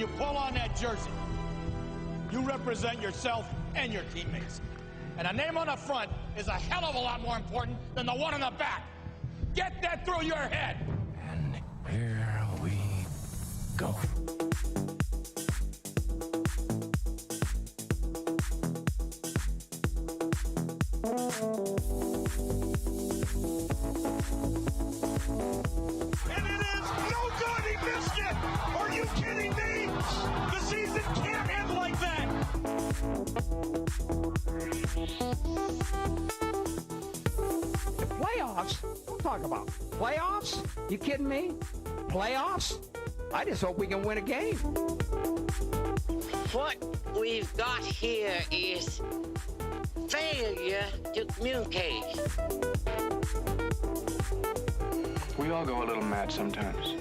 you pull on that jersey, you represent yourself and your teammates. And a name on the front is a hell of a lot more important than the one on the back. Get that through your head. And here we go. And it is no good. He missed it. Are you kidding me? The season can't end like that. Playoffs? Don't talk about playoffs. You kidding me? Playoffs? I just hope we can win a game. What we've got here is failure to communicate. We all go a little mad sometimes.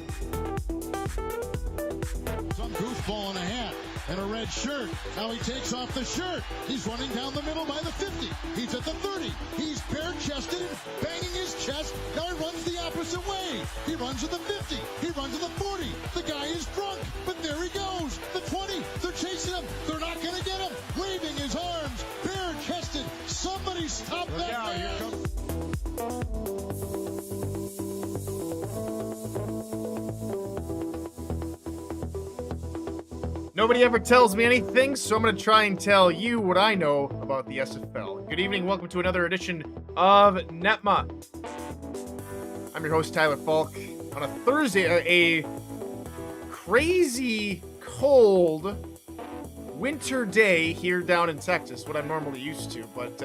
Some goofball in a hat and a red shirt. Now he takes off the shirt. He's running down the middle by the 50. He's at the 30. He's bare-chested and banging his chest. Now he runs the opposite way. He runs to the 50. He runs to the 40. The guy is drunk, but there he goes. The 20. They're chasing him. They're not going to get him. Waving his arms. Bare-chested. Somebody stop that man. Nobody ever tells me anything, so I'm going to try and tell you what I know about the SFL. Good evening, welcome to another edition of NETMA. I'm your host, Tyler Falk. On a Thursday, a crazy cold winter day here down in Texas, what I'm normally used to, but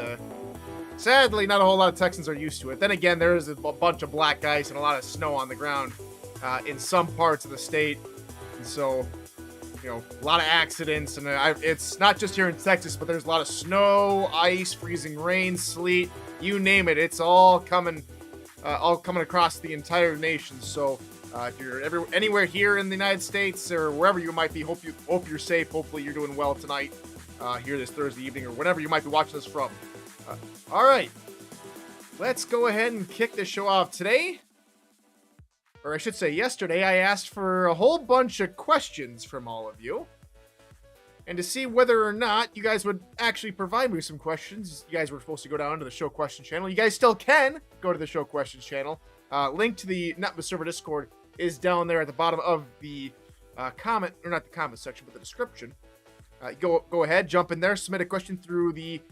sadly, not a whole lot of Texans are used to it. Then again, there is a bunch of black ice and a lot of snow on the ground in some parts of the state, and so you know, a lot of accidents, and it's not just here in Texas, but there's a lot of snow, ice, freezing rain, sleet, you name it. It's all coming across the entire nation. So if you're anywhere here in the United States or wherever you might be, hope you're safe. Hopefully you're doing well tonight, here this Thursday evening or whenever you might be watching this from. All right, let's go ahead and kick this show off today. Or I should say yesterday, I asked for a whole bunch of questions from all of you. And to see whether or not you guys would actually provide me with some questions, you guys were supposed to go down to the show questions channel. You guys still can go to the show questions channel. Link to the NETMA server Discord is down there at the bottom of the comment, or not the comment section, but the description. Go ahead, jump in there, submit a question through the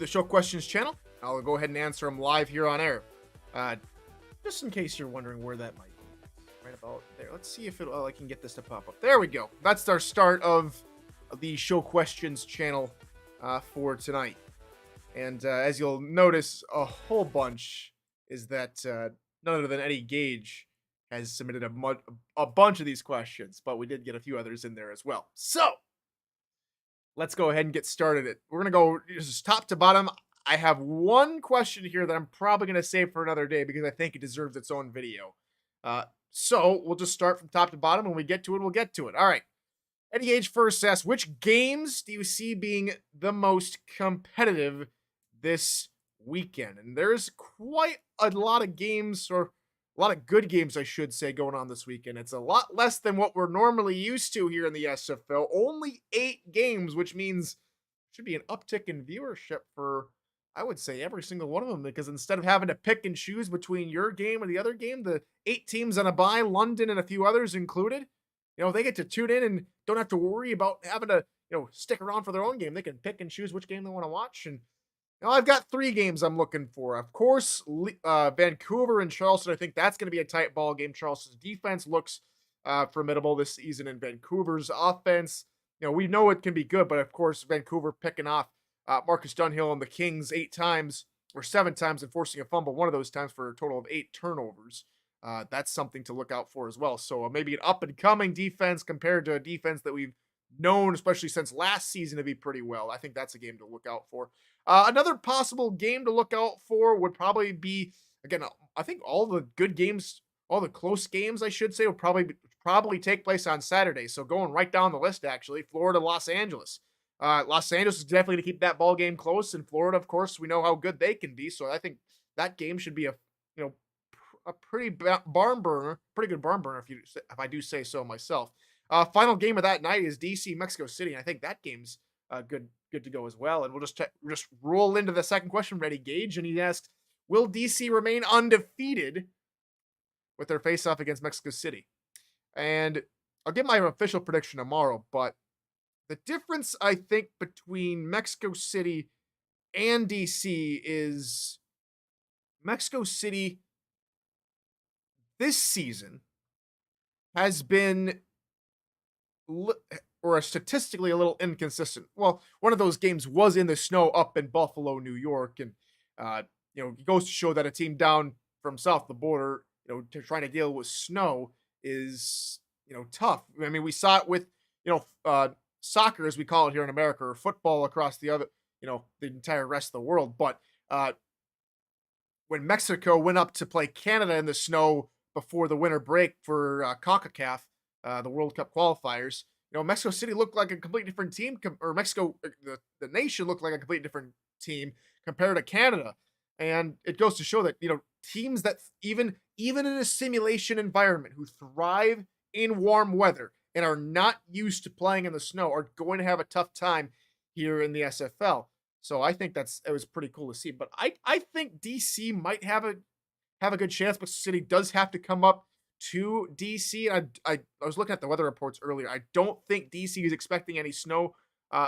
show questions channel. I'll go ahead and answer them live here on air. Just in case you're wondering where that might be. Right about there. Let's see if I can get this to pop up. There we go. That's our start of the show questions channel for tonight. And as you'll notice, a whole bunch is that none other than Gage has submitted a bunch of these questions, but we did get a few others in there as well. So let's go ahead and get started. We're going to go just top to bottom. I have one question here that I'm probably going to save for another day because I think it deserves its own video. So we'll just start from top to bottom. When we get to it, we'll get to it. All right. Eddie Gage first asks, which games do you see being the most competitive this weekend? And there's quite a lot of games, or a lot of good games, I should say, going on this weekend. It's a lot less than what we're normally used to here in the SFL. Only 8 games, which means should be an uptick in viewership for, I would say, every single one of them, because instead of having to pick and choose between your game or the other game, the 8 teams on a bye, London and a few others included, you know, they get to tune in and don't have to worry about having to, you know, stick around for their own game. They can pick and choose which game they want to watch. And, you know, I've got 3 games I'm looking for. Of course, Vancouver and Charleston. I think that's going to be a tight ball game. Charleston's defense looks formidable this season, and Vancouver's offense, you know, we know it can be good, but of course, Vancouver picking off Marcus Dunhill and the Kings 8 times or 7 times and forcing a fumble one of those times for a total of 8 turnovers. That's something to look out for as well. So maybe an up-and-coming defense compared to a defense that we've known, especially since last season, to be pretty well. I think that's a game to look out for. Another possible game to look out for would probably be, again, I think all the good games, all the close games, I should say, will probably take place on Saturday. So going right down the list, actually, Florida, Los Angeles. Los Angeles is definitely to keep that ball game close, and Florida, of course, we know how good they can be. So I think that game should be a a pretty barn burner, pretty good barn burner if I do say so myself. Final game of that night is DC Mexico City, and I think that game's good to go as well. And we'll just roll into the second question. Ready, Gage? And he asks, will DC remain undefeated with their face-off against Mexico City? And I'll get my official prediction tomorrow, but the difference, I think, between Mexico City and DC is Mexico City this season has been statistically a little inconsistent. Well, one of those games was in the snow up in Buffalo, New York, and it goes to show that a team down from south of the border, trying to deal with snow is tough. I mean, we saw it with soccer, as we call it here in America, or football across the entire rest of the world. But when Mexico went up to play Canada in the snow before the winter break for CONCACAF, the World Cup qualifiers, Mexico City looked like a completely different team, or Mexico, the nation looked like a completely different team compared to Canada. And it goes to show that, teams that even in a simulation environment who thrive in warm weather and are not used to playing in the snow are going to have a tough time here in the SFL. So I think it was pretty cool to see. But I think DC might have a good chance, but City does have to come up to DC. And I was looking at the weather reports earlier. I don't think DC is expecting any snow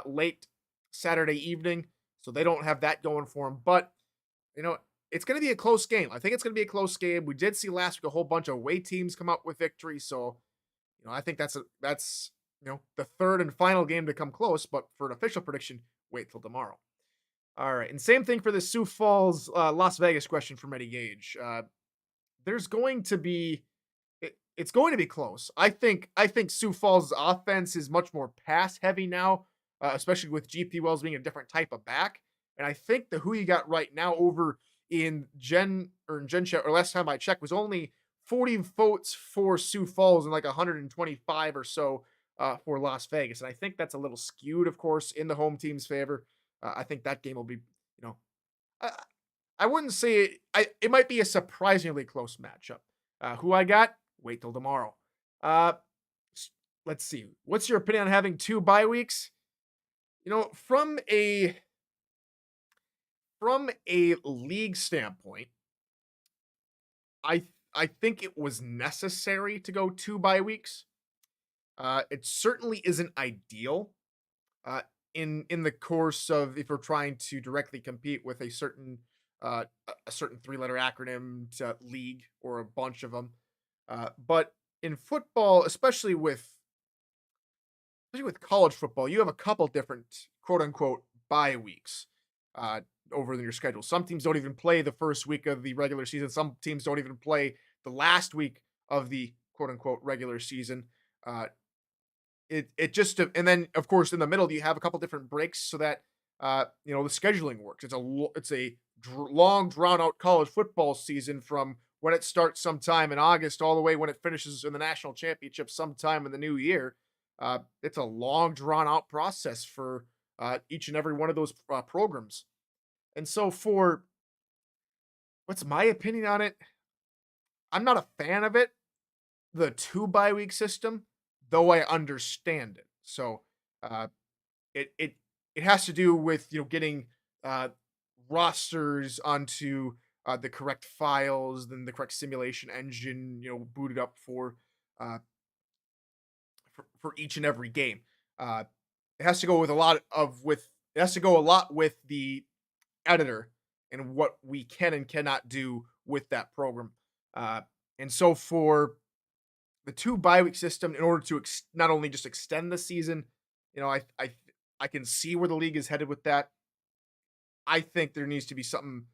late Saturday evening, so they don't have that going for them. But it's going to be a close game. I think it's going to be a close game. We did see last week a whole bunch of away teams come up with victory, so I think that's the third and final game to come close. But for an official prediction, wait till tomorrow. All right, and same thing for the Sioux Falls, Las Vegas question from Eddie Gage. There's going to be, it's going to be close. I think Sioux Falls' offense is much more pass heavy now, especially with GP Wells being a different type of back. And I think who you got right now over in Gen Chat, or last time I checked, was only 40 votes for Sioux Falls and like 125 or so for Las Vegas. And I think that's a little skewed, of course, in the home team's favor. I think that game will be, I wouldn't say it might be a surprisingly close matchup. Who I got? Wait till tomorrow. Let's see. What's your opinion on having 2 bye weeks? From a league standpoint, I think it was necessary to go 2 bye weeks. It certainly isn't ideal in the course of if we're trying to directly compete with a certain 3-letter acronym league or a bunch of them. But in football, especially with college football, you have a couple different quote unquote bye weeks over in your schedule. Some teams don't even play the first week of the regular season. Some teams don't even play the last week of the quote unquote regular season. And then of course in the middle you have a couple different breaks so that the scheduling works. It's a long drawn out college football season from when it starts sometime in August all the way when it finishes in the national championship sometime in the new year. It's a long drawn out process for each and every one of those programs. And so what's my opinion on it? I'm not a fan of it, the 2 bye week system, though I understand it. So it has to do with getting rosters onto the correct files, then the correct simulation engine booted up for each and every game. It has to go with it has to go a lot with the editor and what we can and cannot do with that program. And so for the 2 bye week system, in order to not only just extend the season, I can see where the league is headed with that. I think there needs to be something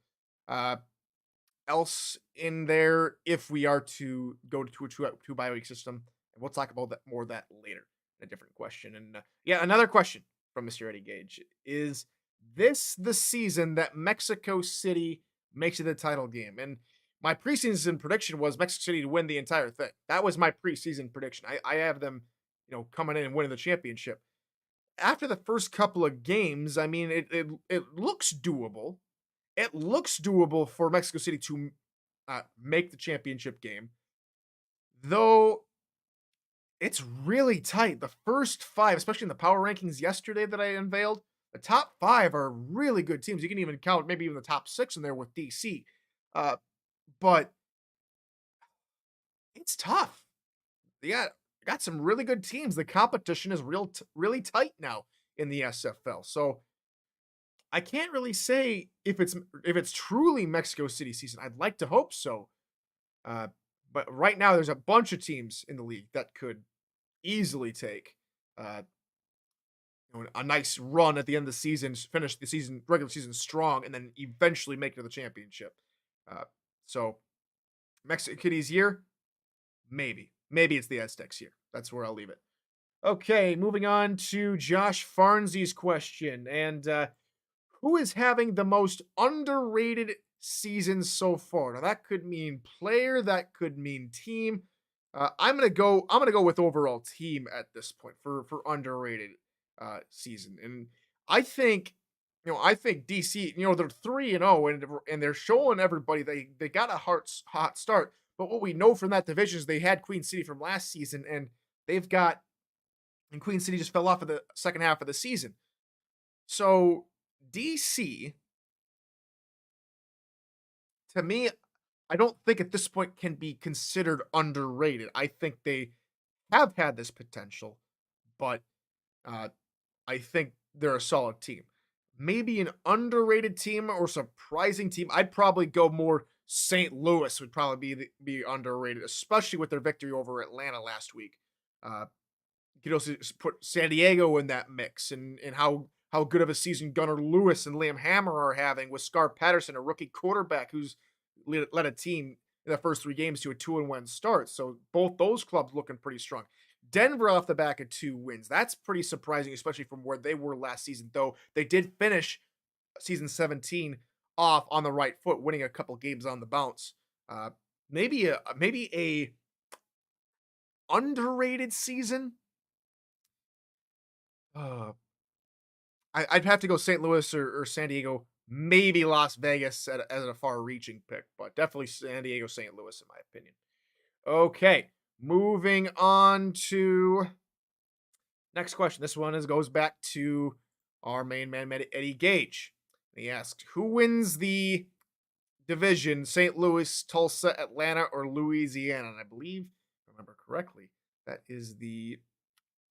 else in there if we are to go to a 2 bye week system. And we'll talk about more of that later in a different question. And another question from Mr. Eddie Gage. Is this the season that Mexico City makes it the title game? And my preseason prediction was Mexico City to win the entire thing. That was my preseason prediction. I have them, coming in and winning the championship. After the first couple of games, I mean, it looks doable. It looks doable for Mexico City to make the championship game. Though it's really tight. The first 5, especially in the power rankings yesterday that I unveiled, the top 5 are really good teams. You can even count maybe even the top 6 in there with DC. But it's tough. Got some really good teams. The competition is really tight now in the SFL. So I can't really say if it's truly Mexico City season. I'd like to hope so. But right now there's a bunch of teams in the league that could easily take a nice run at the end of the season, finish the regular season strong, and then eventually make it to the championship. So Mexico City's year, maybe it's the Aztecs year. That's where I'll leave it. Okay, moving on to Josh Farnsey's question, and who is having the most underrated season so far? Now that could mean player, that could mean team. I'm gonna go with overall team at this point for underrated season, and I think DC. They're 3-0, and they're showing everybody they got a hot start. But what we know from that division is they had Queen City from last season, and Queen City just fell off of the second half of the season. So DC, to me, I don't think at this point can be considered underrated. I think they have had this potential, but I think they're a solid team. Maybe an underrated team or surprising team. I'd probably go more St. Louis would probably be underrated, especially with their victory over Atlanta last week. You could also put San Diego in that mix, and how good of a season Gunnar Lewis and Liam Hammer are having with Scar Patterson, a rookie quarterback who's led a team in the first 3 games to a 2-1 start. So both those clubs looking pretty strong. Denver off the back of 2 wins. That's pretty surprising, especially from where they were last season, though they did finish season 17 off on the right foot, winning a couple games on the bounce. Maybe a underrated season. I'd have to go St. Louis or San Diego, maybe Las Vegas as a far-reaching pick, but definitely San Diego, St. Louis, in my opinion. Okay, moving on to next question. This one goes back to our main man, Eddie Gage. He asked, who wins the division, St. Louis, Tulsa, Atlanta, or Louisiana? And I believe, if I remember correctly, that is the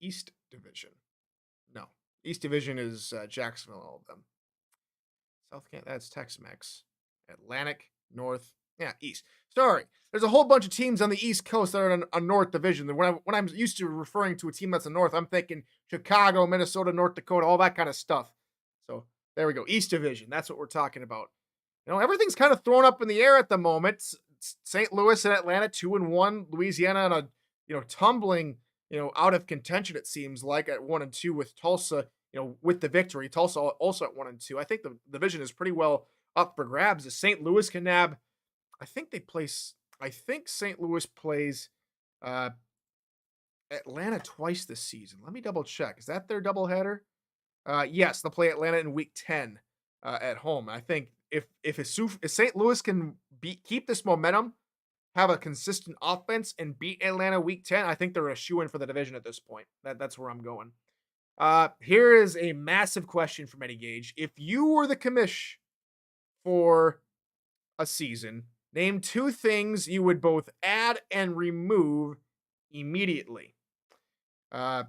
East Division. No, East Division is Jacksonville, all of them. South Canada, that's Tex-Mex. Atlantic, North, East. Sorry, there's a whole bunch of teams on the East Coast that are in a North Division. When I'm used to referring to a team that's a North, I'm thinking Chicago, Minnesota, North Dakota, all that kind of stuff. So there we go, East Division. That's what we're talking about. Everything's kind of thrown up in the air at the moment. St. Louis and Atlanta 2-1, Louisiana on a tumbling out of contention, it seems like, at 1-2 with Tulsa, with the victory. Tulsa also at 1-2. I think the division is pretty well up for grabs. As St. Louis can nab, I think St. Louis plays Atlanta twice this season. Let me double check. Is that their doubleheader? Yes, they'll play Atlanta in week 10 at home. I think if St. Louis can keep this momentum, have a consistent offense, and beat Atlanta week 10, I think they're a shoo-in for the division at this point. That's where I'm going. Here is a massive question from Eddie Gage. If you were the commish for a season, name 2 things you would both add and remove immediately. If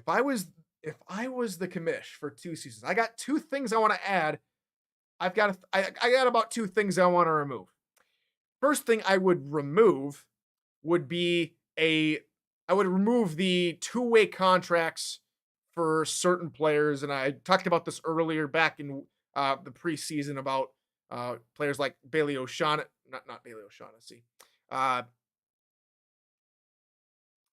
I was the commish for 2 seasons, I got 2 things I want to add. I got about 2 things I want to remove. First thing I would remove would be I would remove the 2-way contracts for certain players, and I talked about this earlier back in the preseason about players like Bailey O'Shaughnessy, not Bailey O'Shaughnessy,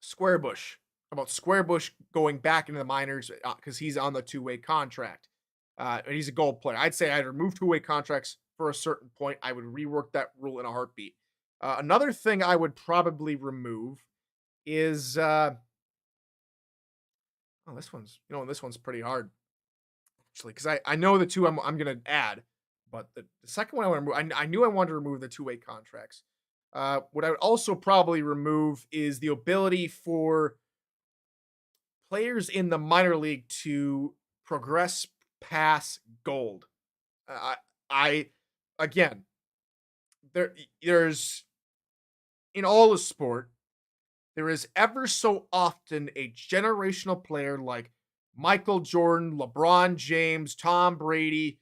Squarebush. About Squarebush going back into the minors because he's on the 2-way contract. And he's a gold player. I'd say I'd remove 2-way contracts for a certain point. I would rework that rule in a heartbeat. Another thing I would probably remove is this one's pretty hard actually, because I know the 2 I'm going to add, But the second one I want to remove, I knew I wanted to remove the two-way contracts. What I would also probably remove is the ability for players in the minor league to progress past gold. I again, there's in all the sport, there is ever so often a generational player like Michael Jordan, LeBron James, Tom Brady,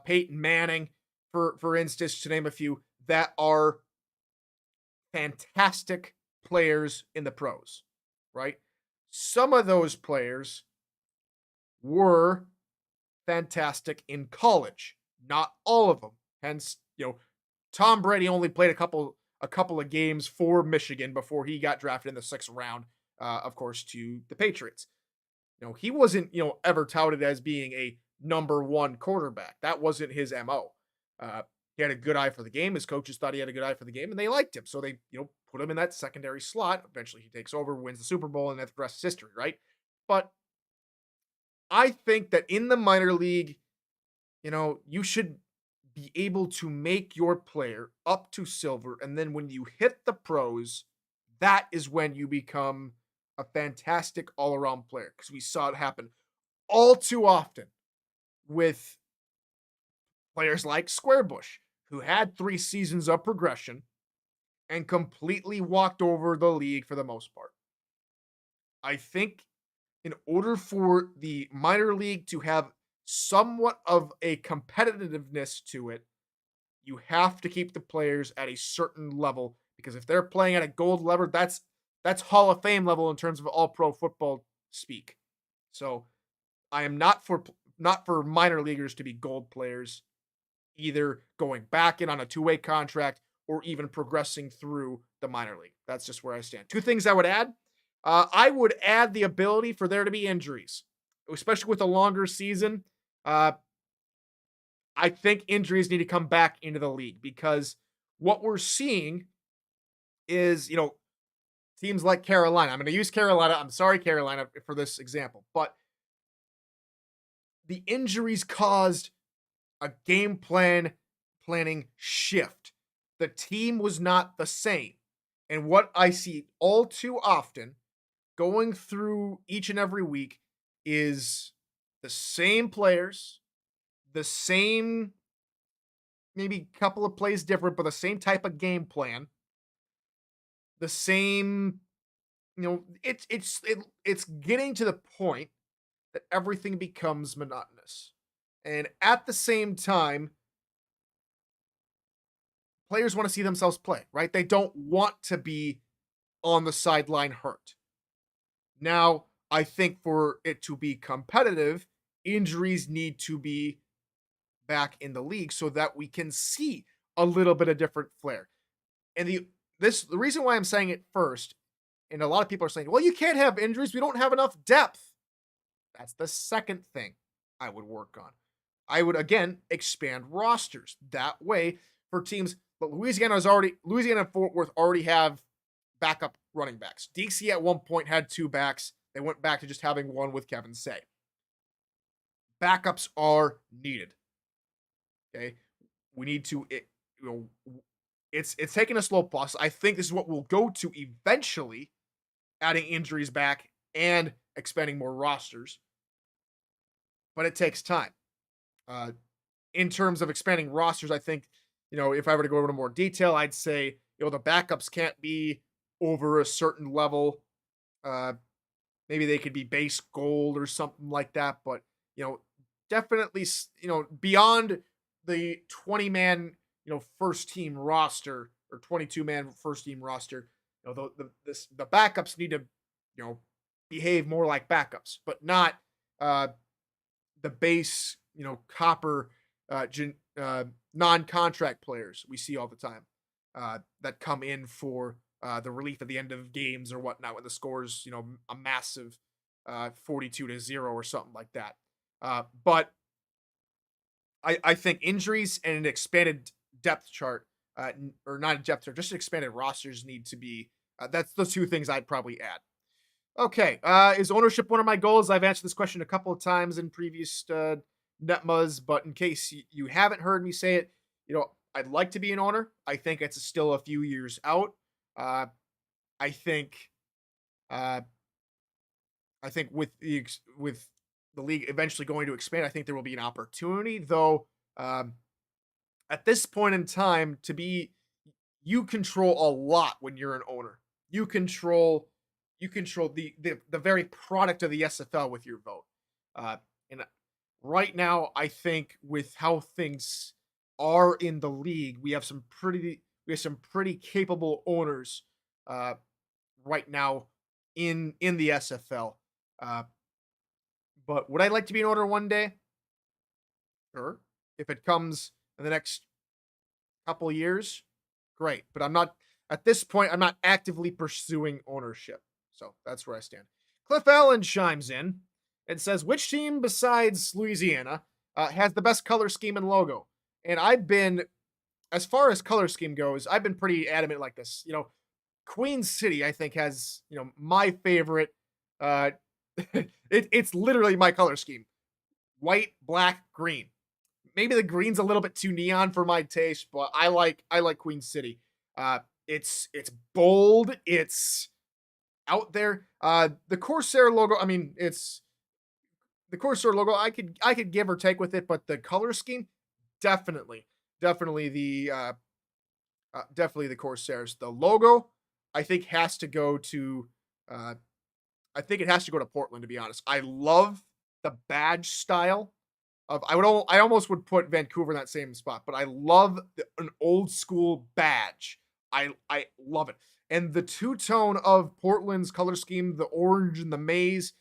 Peyton Manning, for instance, to name a few, that are fantastic players in the pros, right? Some of those players were fantastic in college, not all of them. Hence, Tom Brady only played a couple of games for Michigan before he got drafted in the 6th round, of course, to the Patriots. He wasn't, ever touted as being a number 1 quarterback. That wasn't his MO. He had a good eye for the game. His coaches thought he had a good eye for the game, and they liked him. So they, put him in that secondary slot. Eventually he takes over, wins the Super Bowl, and that's the rest is history, right? But I think that in the minor league, you should be able to make your player up to silver, and then when you hit the pros, that is when you become a fantastic all-around player, because we saw it happen all too often with players like Squarebush, who had 3 seasons of progression and completely walked over the league for the most part. I think in order for the minor league to have somewhat of a competitiveness to it, you have to keep the players at a certain level, because if they're playing at a gold level, that's Hall of Fame level in terms of all pro football speak. So I am not for minor leaguers to be gold players, either going back in on a two-way contract or even progressing through the minor league. That's just where I stand. 2 things I would add. I would add the ability for there to be injuries, especially with a longer season. I think injuries need to come back into the league, because what we're seeing is, teams like Carolina. I'm going to use Carolina. I'm sorry, Carolina, for this example, but the injuries caused a game planning shift. The team was not the same. And what I see all too often going through each and every week is the same players, the same, maybe a couple of plays different, but the same type of game plan, the same, it's getting to the point that everything becomes monotonous. And at the same time, players want to see themselves play, right? They don't want to be on the sideline hurt. Now, I think for it to be competitive, injuries need to be back in the league so that we can see a little bit of different flair. And the reason why I'm saying it first, and a lot of people are saying, well, you can't have injuries, we don't have enough depth. That's the second thing I would work on. I would, again, expand rosters. That way, for teams, but Louisiana and Fort Worth already have backup running backs. DC at one point had 2 backs. They went back to just having 1 with Kevin Say. Backups are needed. Okay, we need to. It's taking a slow process. I think this is what we'll go to eventually, adding injuries back and expanding more rosters. But it takes time. In terms of expanding rosters, I think, if I were to go into more detail, I'd say, the backups can't be over a certain level. Maybe they could be base gold or something like that. But, definitely, beyond the 20-man, first team roster or 22-man first team roster, the backups need to, behave more like backups, but not the base, copper, non-contract players we see all the time that come in for the relief at the end of games or whatnot when the score's, a massive 42-0 or something like that. But I think injuries and an expanded depth chart, or not a depth chart, just expanded rosters need to be, that's the 2 things I'd probably add. Okay, is ownership one of my goals? I've answered this question a couple of times in previous NETMAs, but in case you haven't heard me say it, I'd like to be an owner. I think it's still a few years out. I think, uh, with the league eventually going to expand, I think there will be an opportunity. Though, at this point in time, you control a lot when you're an owner. You control the very product of the SFL with your vote. And right now, I think with how things are in the league, we have some pretty capable owners right now in the SFL. But would I like to be an owner one day? Sure. If it comes in the next couple years, great. But at this point, I'm not actively pursuing ownership. So that's where I stand. Cliff Allen chimes in and says, which team besides Louisiana has the best color scheme and logo? And as far as color scheme goes, I've been pretty adamant like this. Queen City, I think, has, my favorite. It's literally my color scheme. White, black, green. Maybe the green's a little bit too neon for my taste, but I like Queen City. It's bold, it's out there. The Corsair logo, it's the Corsair logo. I could give or take with it, but the color scheme, definitely the Corsairs. The logo, I think, has to go to Portland, to be honest. I love the badge style of I almost would put Vancouver in that same spot, but I love an old school badge. I love it. And the two-tone of Portland's color scheme, the orange and the maize,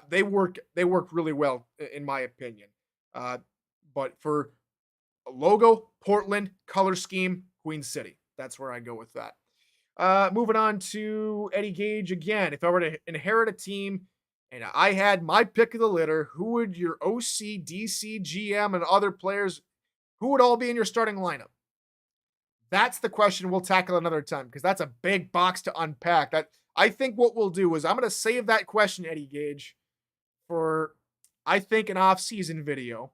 they work really well in my opinion. But for a logo, Portland, color scheme, Queen City. That's where I go with that. Moving on to Eddie Gage again. If I were to inherit a team and I had my pick of the litter, who would your OC, DC, GM, and other players, who would all be in your starting lineup? That's the question we'll tackle another time, because that's a big box to unpack. I think what we'll do is I'm going to save that question, Eddie Gage, for, I think, an off-season video.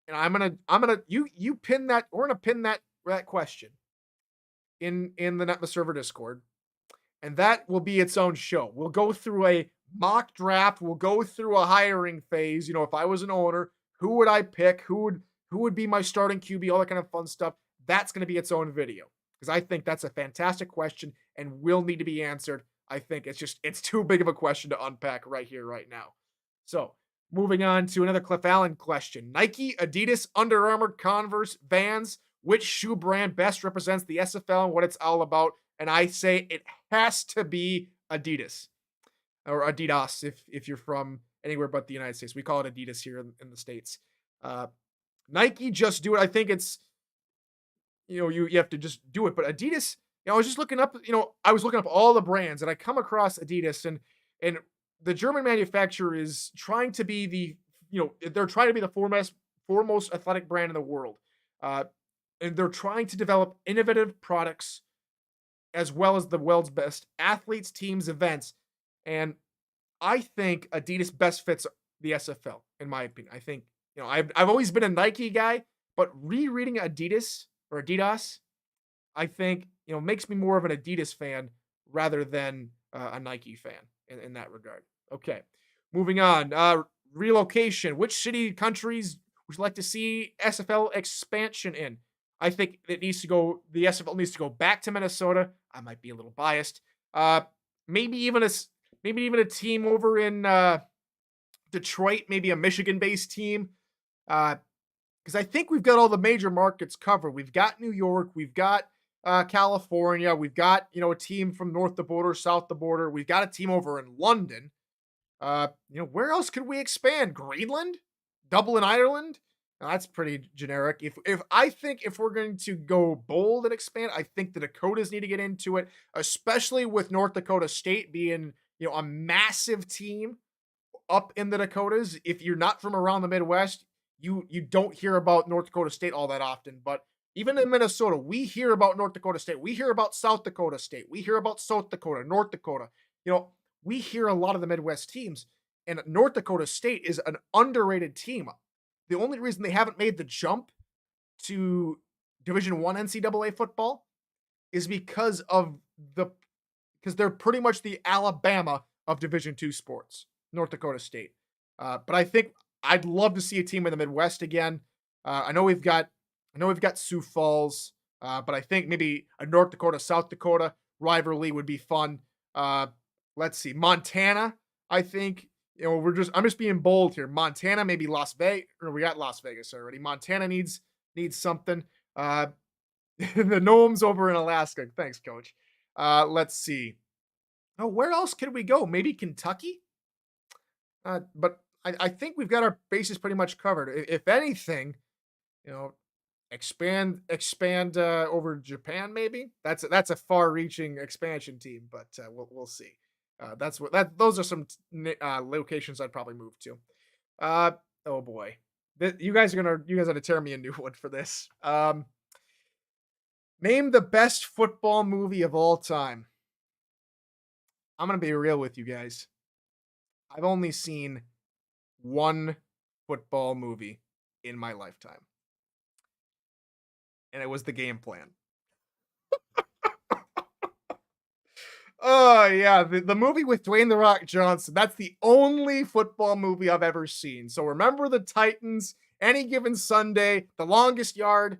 And I'm gonna you pin that. We're gonna pin that question in the NETMA server Discord, and that will be its own show. We'll go through a mock draft. We'll go through a hiring phase. If I was an owner, who would I pick? Who would be my starting QB? All that kind of fun stuff. That's going to be its own video, because I think that's a fantastic question and will need to be answered. I think it's too big of a question to unpack right here, right now. So, moving on to another Cliff Allen question. Nike, Adidas, Under Armour, Converse, Vans, which shoe brand best represents the SFL and what it's all about? And I say it has to be Adidas. Or Adidas if you're from anywhere but the United States. We call it Adidas here in the States. Nike, just do it. I think it's, you have to just do it. But Adidas, I was just looking up, I was looking up all the brands, and I come across Adidas, and the German manufacturer is trying to be they're trying to be the foremost athletic brand in the world. And they're trying to develop innovative products as well as the world's best athletes, teams, events. And I think Adidas best fits the SFL, in my opinion. I think, I've always been a Nike guy, but rereading Adidas, I think, makes me more of an Adidas fan rather than a Nike fan in that regard. Okay, moving on. Relocation. Which city, countries would you like to see SFL expansion in? I think the SFL needs to go back to Minnesota. I might be a little biased. Maybe even a team over in Detroit, maybe a Michigan-based team. Because I think we've got all the major markets covered. We've got New York, we've got California, we've got a team from north the border, south the border. We've got a team over in London. Where else could we expand? Greenland, Dublin, Ireland. Now, that's pretty generic. If we're going to go bold and expand, I think the Dakotas need to get into it, especially with North Dakota State being, a massive team up in the Dakotas. If you're not from around the Midwest, you don't hear about North Dakota State all that often. But even in Minnesota, we hear about North Dakota State. We hear about South Dakota State. We hear about South Dakota, North Dakota. We hear a lot of the Midwest teams, and North Dakota State is an underrated team. the only reason they haven't made the jump to Division One NCAA football is because they're pretty much the Alabama of Division Two sports, North Dakota State. But I think I'd love to see a team in the Midwest again. I know we've got Sioux Falls, but I think maybe a North Dakota South Dakota rivalry would be fun. Let's see, Montana. I think I'm just being bold here. Montana, maybe Las Vegas. Or we got Las Vegas already. Montana needs something. The Gnomes over in Alaska. Thanks, Coach. Let's see. Oh, where else could we go? Maybe Kentucky? But I think we've got our bases pretty much covered. If anything, expand over Japan, maybe. That's a far-reaching expansion team, but we'll see. Those are some locations I'd probably move to. Oh boy, you guys are gonna tear me a new one for this. Name the best football movie of all time. I'm gonna be real with you guys. I've only seen one football movie in my lifetime, and it was The Game Plan. Oh, yeah, the movie with Dwayne "The Rock" Johnson. That's the only football movie I've ever seen. So Remember the Titans, Any Given Sunday, The Longest Yard.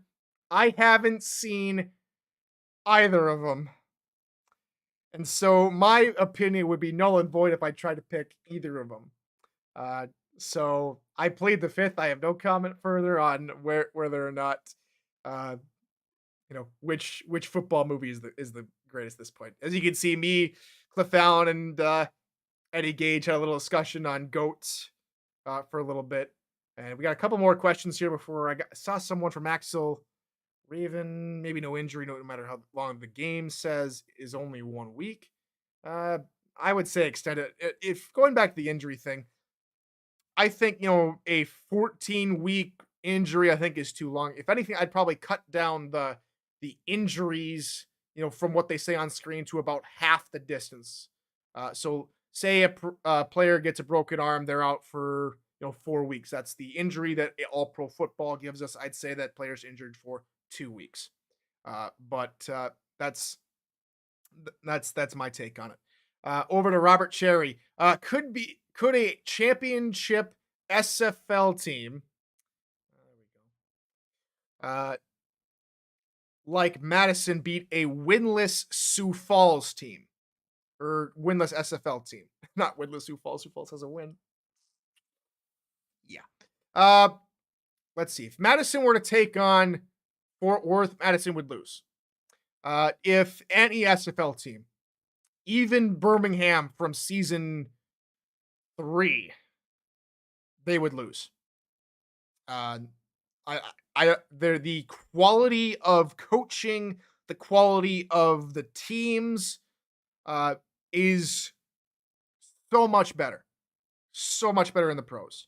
I haven't seen either of them. And so my opinion would be null and void if I tried to pick either of them. So I plead the fifth. I have no comment further on whether or not, which football movie is the greatest at this point. As you can see, me, Cliff Allen, and Eddie Gage had a little discussion on goats for a little bit, and we got a couple more questions here before saw someone from Axel Raven. Maybe no injury, no matter how long the game says is only 1 week. I would say extend it. If going back to the injury thing, I think a 14-week injury I think is too long. If anything, I'd probably cut down the injuries, from what they say on screen to about half the distance. So say a player gets a broken arm, they're out for 4 weeks. That's the injury that all pro football gives us. I'd say that player's injured for 2 weeks. But that's my take on it. Over to Robert Cherry. Could a championship SFL team, like Madison, beat a winless Sioux Falls team? Or winless SFL team? Not winless Sioux Falls. Sioux Falls has a win. Yeah. Let's see. If Madison were to take on Fort Worth, Madison would lose. If any SFL team, even Birmingham from season 3, they would lose. They're the quality of coaching, the quality of the teams is so much better in the pros.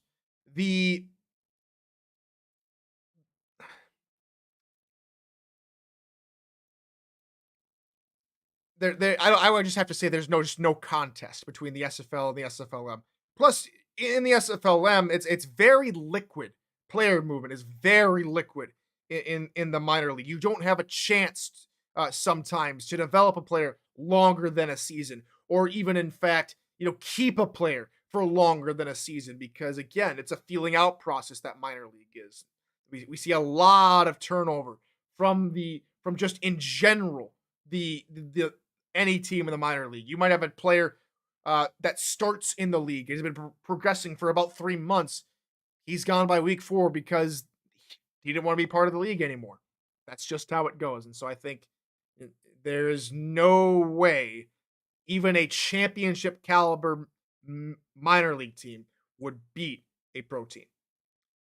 I would just have to say there's no contest between the SFL and the SFLM. Plus, in the SFLM, it's very liquid. Player movement is very liquid in the minor league. You don't have a chance sometimes to develop a player longer than a season, or even in fact, keep a player for longer than a season, because again, it's a feeling out process that minor league is. We see a lot of turnover from just in general the any team in the minor league. You might have a player that starts in the league, has been progressing for about 3 months. He's gone by week 4 because he didn't want to be part of the league anymore. That's just how it goes. And so I think there is no way even a championship caliber minor league team would beat a pro team.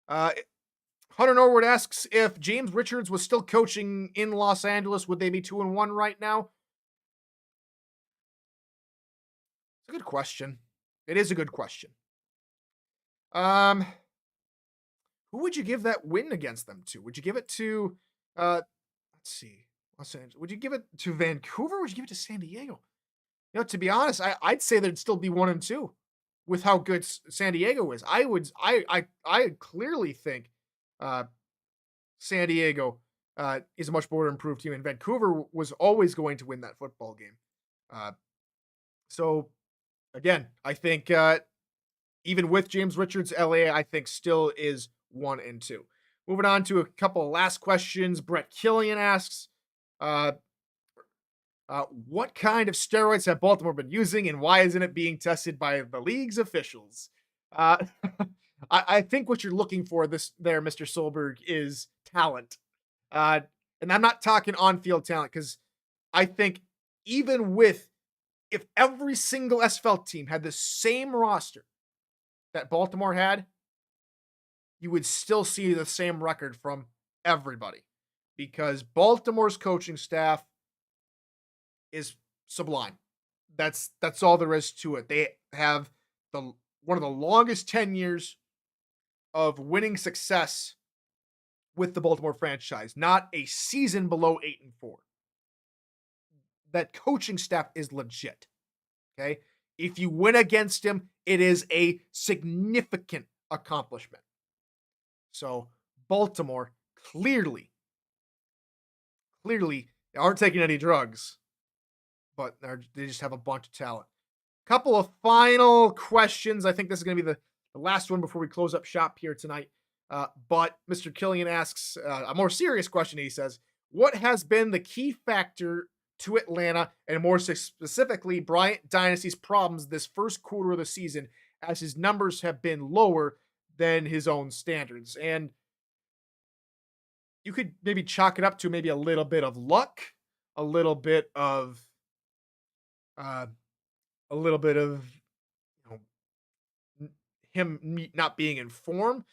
Hunter Norwood asks, if James Richards was still coaching in Los Angeles, would they be 2-1 right now? It's a good question. It is a good question. Who would you give that win against them to? Would you give it to, let's see, Los Angeles? Would you give it to Vancouver? Or would you give it to San Diego? To be honest, I'd say they'd still be 1-2. with how good San Diego is. I clearly think San Diego is a much more improved team, and Vancouver was always going to win that football game. So again, I think even with James Richards, LA, I think still is 1 and 2. Moving on to a couple of last questions. Brett Killian asks, what kind of steroids have Baltimore been using, and why isn't it being tested by the league's officials? I think what you're looking for there, Mr. Solberg, is talent. And I'm not talking on-field talent, because I think even if every single SFL team had the same roster that Baltimore had, you would still see the same record from everybody, because Baltimore's coaching staff is sublime. That's all there is to it. They have one of the longest 10 years of winning success with the Baltimore franchise, not a season below 8-4. That coaching staff is legit. Okay? If you win against him, it is a significant accomplishment. So Baltimore clearly aren't taking any drugs, but they just have a bunch of talent. Couple of final questions. I think this is going to be the last one before we close up shop here tonight. But Mr. Killian asks a more serious question. He says, what has been the key factor to Atlanta, and more specifically Bryant Dynasty's problems this first quarter of the season, as his numbers have been lower than his own standards? And you could maybe chalk it up to maybe a little bit of luck, a little bit of him not being informed.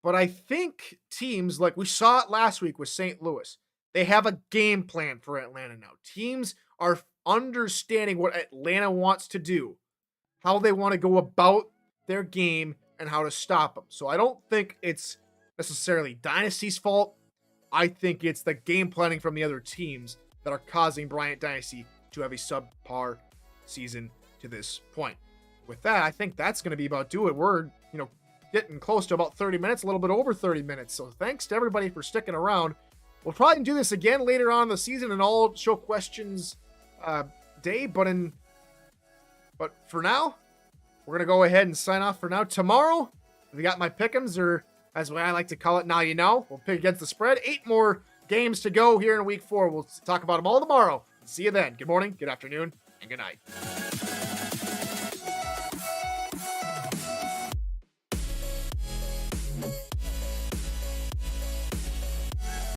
But I think teams, like we saw it last week with St. Louis, they have a game plan for Atlanta now. Teams are understanding what Atlanta wants to do, how they want to go about their game, and how to stop them. So I don't think it's necessarily Dynasty's fault. I think it's the game planning from the other teams that are causing Bryant Dynasty to have a subpar season to this point. With that, I think that's going to be about do it. We're, getting close to about 30 minutes, a little bit over 30 minutes. So thanks to everybody for sticking around. We'll probably do this again later on in the season, and all show questions day. But for now, we're going to go ahead and sign off for now. Tomorrow, we got my pick'ems, or as I like to call it, now you know. We'll pick against the spread. 8 more games to go here in week 4. We'll talk about them all tomorrow. See you then. Good morning, good afternoon, and good night.